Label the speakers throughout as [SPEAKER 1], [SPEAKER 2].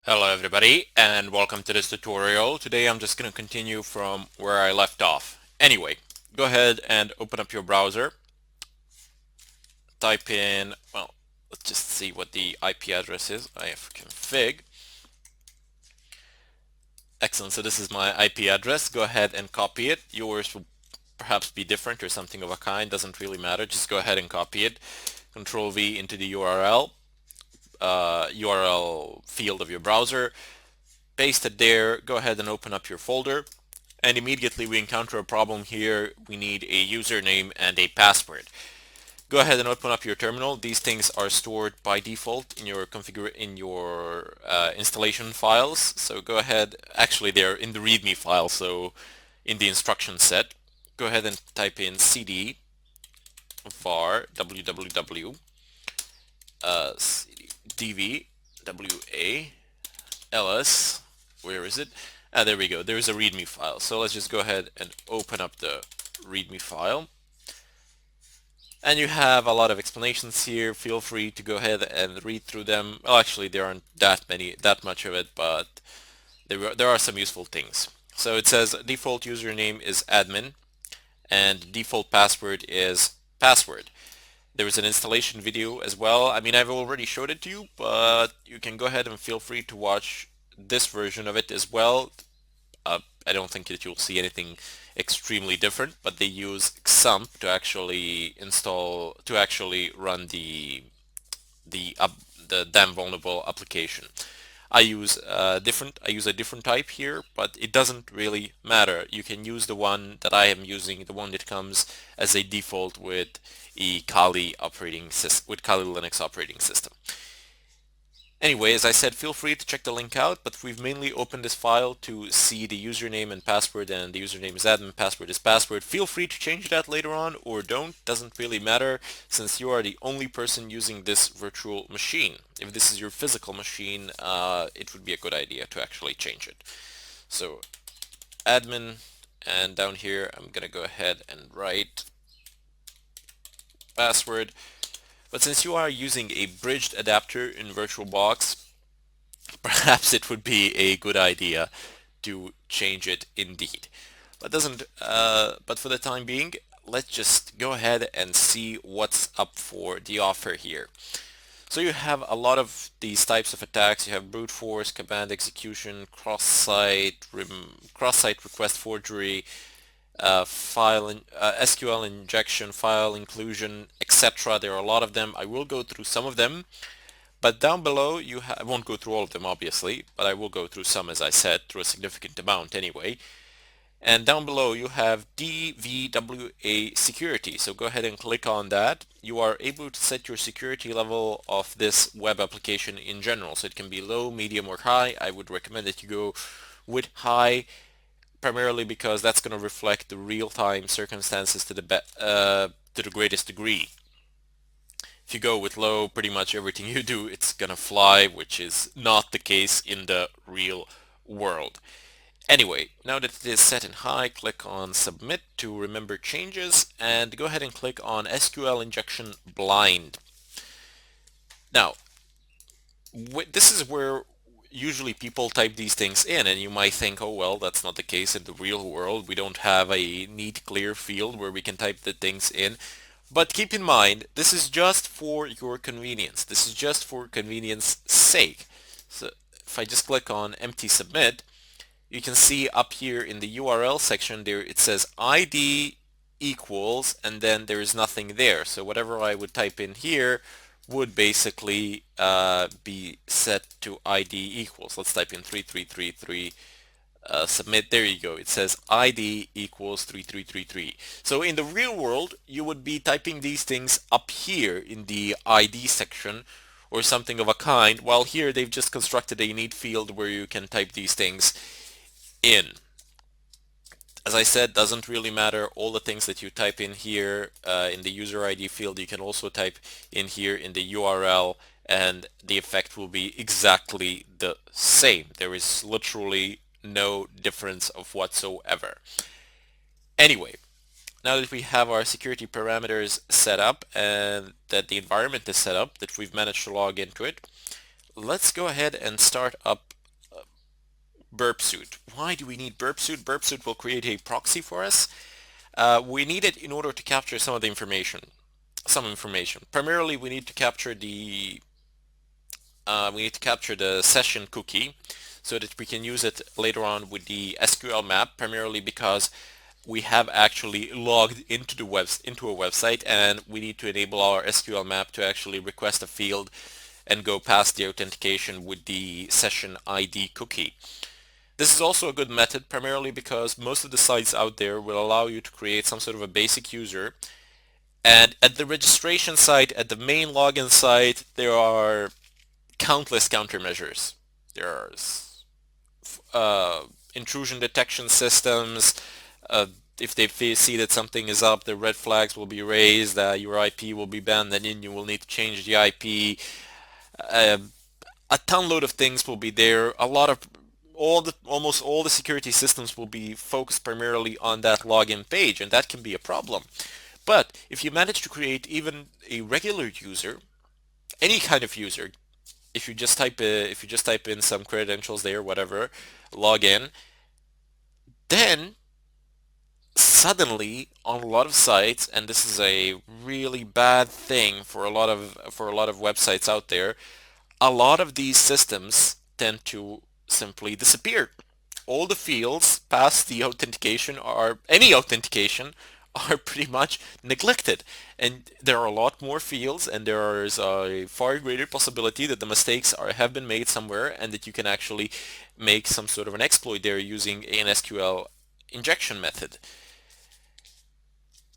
[SPEAKER 1] Hello everybody and welcome to this tutorial. Today I'm just going to continue from where I left off. Anyway, go ahead and open up your browser. Type in, well, let's just see what the IP address is. ifconfig. Excellent, so this is my IP address. Go ahead and copy it. Yours will perhaps be different or something of a kind. Doesn't really matter. Just go ahead and copy it. Control V into the URL field of your browser. Paste it there. Go ahead and open up your folder. And immediately we encounter a problem here. We need a username and a password. Go ahead and open up your terminal. These things are stored by default in your installation files. So go ahead, actually they're in the README file, so in the instruction set. Go ahead and type in cd var www cd dv wa ls, where is it? There we go. There's a README file. So let's just go ahead and open up the README file. And you have a lot of explanations here. Feel free to go ahead and read through them. Well, actually, there aren't that much of it, but there are some useful things. So it says default username is admin, and default password is password. There is an installation video as well. I mean, I've already showed it to you, but you can go ahead and feel free to watch this version of it as well. I don't think that you'll see anything extremely different, but they use XAMPP to actually run the damn vulnerable application. I use a different type here, but it doesn't really matter. You can use the one that I am using, the one that comes as a default with Kali Linux operating system. Anyway, as I said, feel free to check the link out, but we've mainly opened this file to see the username and password, and the username is admin, password is password. Feel free to change that later on or don't, doesn't really matter since you are the only person using this virtual machine. If this is your physical machine, it would be a good idea to actually change it. So admin, and down here I'm gonna go ahead and write password. But since you are using a bridged adapter in VirtualBox, perhaps it would be a good idea to change it indeed. But for the time being, let's just go ahead and see what's up for the offer here. So you have a lot of these types of attacks. You have brute force, command execution, cross-site request forgery, SQL injection, file inclusion, etc. There are a lot of them. I will go through some of them, but down below I won't go through all of them obviously, but I will go through some, as I said, through a significant amount anyway. And down below you have DVWA security. So go ahead and click on that. You are able to set your security level of this web application in general. So it can be low, medium, or high. I would recommend that you go with high, primarily because that's going to reflect the real-time circumstances to the greatest degree. If you go with low, pretty much everything you do, it's going to fly, which is not the case in the real world. Anyway, now that it is set in high, click on Submit to remember changes, and go ahead and click on SQL Injection Blind. Now, this is where usually people type these things in, and you might think, oh well, that's not the case in the real world. We don't have a neat, clear field where we can type the things in. But keep in mind, this is just for your convenience. This is just for convenience sake. So if I just click on Empty Submit, you can see up here in the URL section there it says ID equals, and then there is nothing there. So whatever I would type in here would basically be set to ID equals. Let's type in 3333, submit. There you go. It says ID equals 3333. So in the real world, you would be typing these things up here in the ID section or something of a kind, while here they've just constructed a neat field where you can type these things in. As I said, doesn't really matter. All the things that you type in here in the user ID field, you can also type in here in the URL, and the effect will be exactly the same. There is literally no difference of whatsoever. Anyway, now that we have our security parameters set up and that the environment is set up, that we've managed to log into it, let's go ahead and start up Burp Suite. Why do we need Burp Suite? Burp Suite will create a proxy for us. We need it in order to capture some of the information. Some information. Primarily, we need to capture the session cookie so that we can use it later on with the SQL map, primarily because we have actually logged into into a website, and we need to enable our SQL map to actually request a field and go past the authentication with the session ID cookie. This is also a good method, primarily because most of the sites out there will allow you to create some sort of a basic user, and at the registration site, at the main login site, there are countless countermeasures. There are uh, intrusion detection systems. Uh, if they see that something is up, the red flags will be raised, your IP will be banned, and then you will need to change the IP. Uh, a ton load of things will be there. A lot of almost all the security systems will be focused primarily on that login page, and that can be a problem. But if you manage to create even a regular user, any kind of user, if you just type in some credentials there, whatever, log in, then suddenly on a lot of sites, and this is a really bad thing for a lot of websites out there, a lot of these systems tend to simply disappear. All the fields past the authentication, or any authentication, are pretty much neglected. And there are a lot more fields, and there is a far greater possibility that the mistakes have been made somewhere, and that you can actually make some sort of an exploit there using an SQL injection method.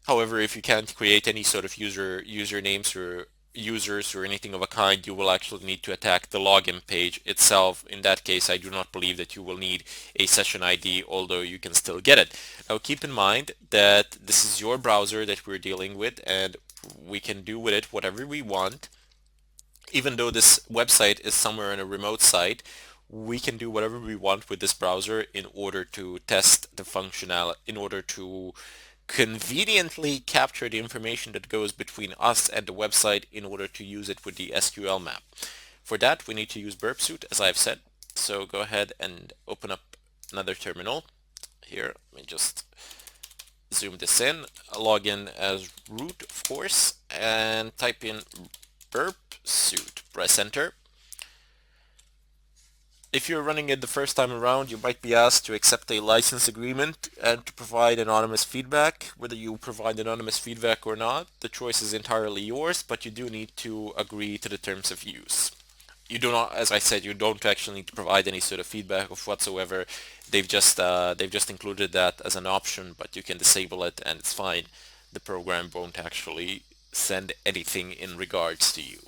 [SPEAKER 1] However, if you can't create any sort of usernames or users or anything of a kind, you will actually need to attack the login page itself. In that case, I do not believe that you will need a session ID, although you can still get it. Now keep in mind that this is your browser that we're dealing with, and we can do with it whatever we want. Even though this website is somewhere in a remote site, we can do whatever we want with this browser in order to test the functionality, in order to conveniently capture the information that goes between us and the website in order to use it with the SQL map. For that, we need to use Burp Suite, as I've said. So go ahead and open up another terminal. Here, let me just zoom this in, log in as root, of course, and type in Burp Suite. Press enter. If you're running it the first time around, you might be asked to accept a license agreement and to provide anonymous feedback. Whether you provide anonymous feedback or not, the choice is entirely yours, but you do need to agree to the terms of use. You do not, as I said, you don't actually need to provide any sort of feedback of whatsoever. They've just included that as an option, but you can disable it and it's fine. The program won't actually send anything in regards to you.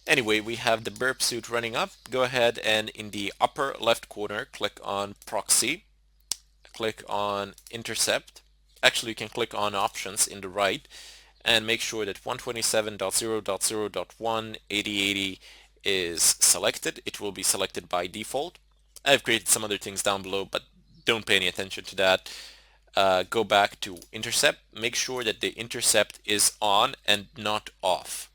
[SPEAKER 1] Anyway, we have the Burp Suite running up. Go ahead and in the upper left corner, click on Proxy, click on Intercept. Actually, you can click on Options in the right and make sure that 127.0.0.1 is selected. It will be selected by default. I've created some other things down below, but don't pay any attention to that. Go back to Intercept. Make sure that the Intercept is on and not off.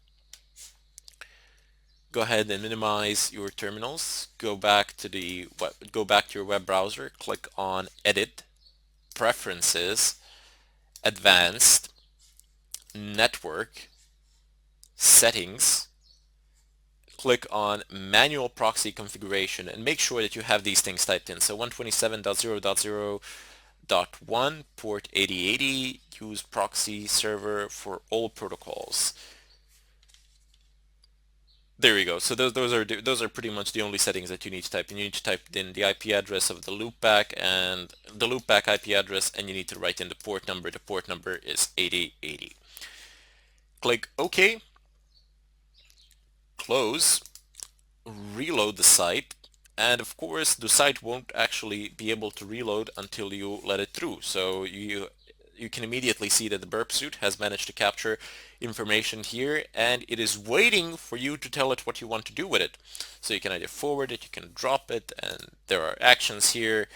[SPEAKER 1] Go ahead and minimize your terminals. Go back to your web browser. Click on Edit, Preferences, Advanced, Network, Settings. Click on Manual Proxy Configuration and make sure that you have these things typed in. So 127.0.0.1 port 8080, use proxy server for all protocols. There you go. So those are pretty much the only settings that you need to type in. You need to type in the IP address of the loopback and the loopback IP address, and you need to write in the port number. The port number is 8080. Click OK, close, reload the site, and of course the site won't actually be able to reload until you let it through. So you can immediately see that the Burp Suite has managed to capture information here, and it is waiting for you to tell it what you want to do with it. So you can either forward it, you can drop it, and there are actions here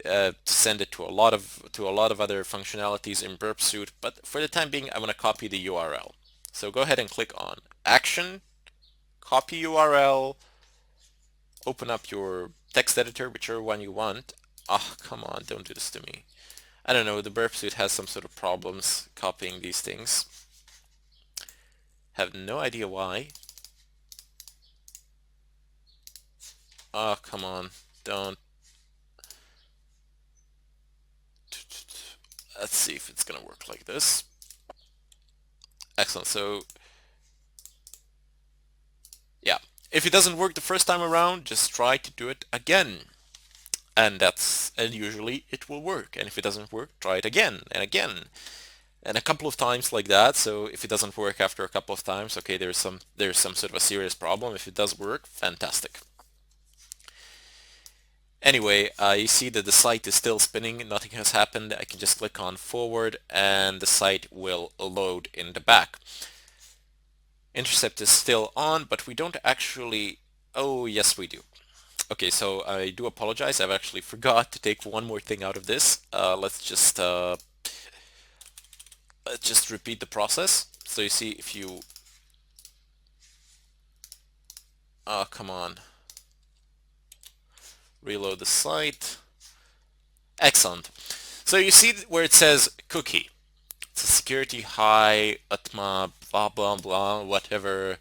[SPEAKER 1] to send it to a lot of other functionalities in Burp Suite. But for the time being, I want to copy the URL. So go ahead and click on Action, copy URL, open up your text editor, whichever one you want. Oh, come on, don't do this to me. I don't know, the Burp Suite has some sort of problems copying these things. Have no idea why. Oh, come on, don't. Let's see if it's gonna work like this. Excellent, so yeah. If it doesn't work the first time around, just try to do it again. And usually it will work. And if it doesn't work, try it again and again. And a couple of times like that. So if it doesn't work after a couple of times, okay, there's some sort of a serious problem. If it does work, fantastic. Anyway, you see that the site is still spinning, nothing has happened. I can just click on forward and the site will load in the back. Intercept is still on, but we don't actually, oh yes we do. Okay, so I do apologize, I've actually forgot to take one more thing out of this. Let's just repeat the process. So you see if you, oh come on, reload the site. Excellent. So you see where it says cookie. It's a security high, utma, blah blah blah, whatever,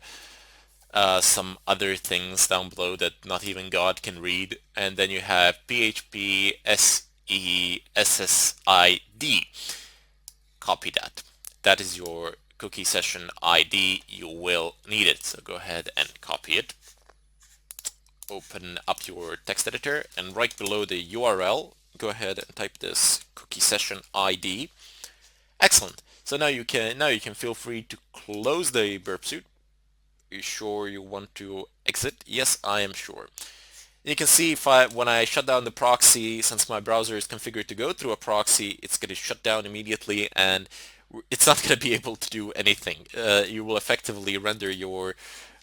[SPEAKER 1] some other things down below that not even God can read. And then you have PHP SESSID. Copy that. That is your cookie session ID. You will need it. So go ahead and copy it. Open up your text editor and right below the URL, go ahead and type this cookie session ID. Excellent. So now you can feel free to close the Burp Suite. Are you sure you want to exit? Yes, I am sure. You can see when I shut down the proxy, since my browser is configured to go through a proxy, it's going to shut down immediately and it's not going to be able to do anything. You will effectively render your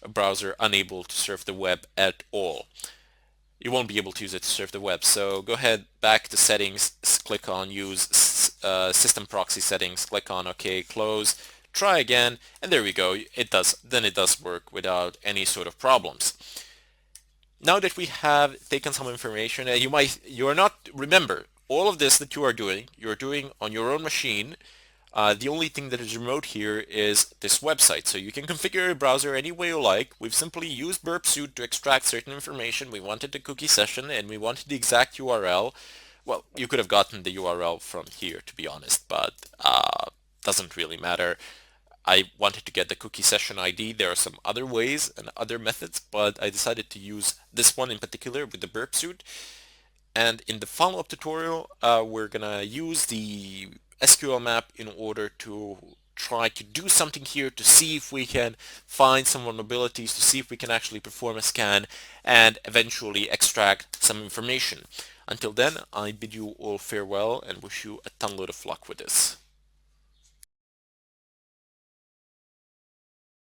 [SPEAKER 1] browser unable to surf the web at all. You won't be able to use it to surf the web. So go ahead, back to settings, click on use system proxy settings, click on OK, close, try again, and there we go. It does work without any sort of problems. Now that we have taken some information, remember, all of this that you're doing on your own machine. The only thing that is remote here is this website. So you can configure your browser any way you like. We've simply used Burp Suite to extract certain information. We wanted the cookie session and we wanted the exact URL. Well, you could have gotten the URL from here, to be honest, but doesn't really matter. I wanted to get the cookie session ID. There are some other ways and other methods, but I decided to use this one in particular with the Burp Suite. And in the follow-up tutorial, we're gonna use the SQL map in order to try to do something here to see if we can find some vulnerabilities, to see if we can actually perform a scan and eventually extract some information. Until then, I bid you all farewell and wish you a ton load of luck with this.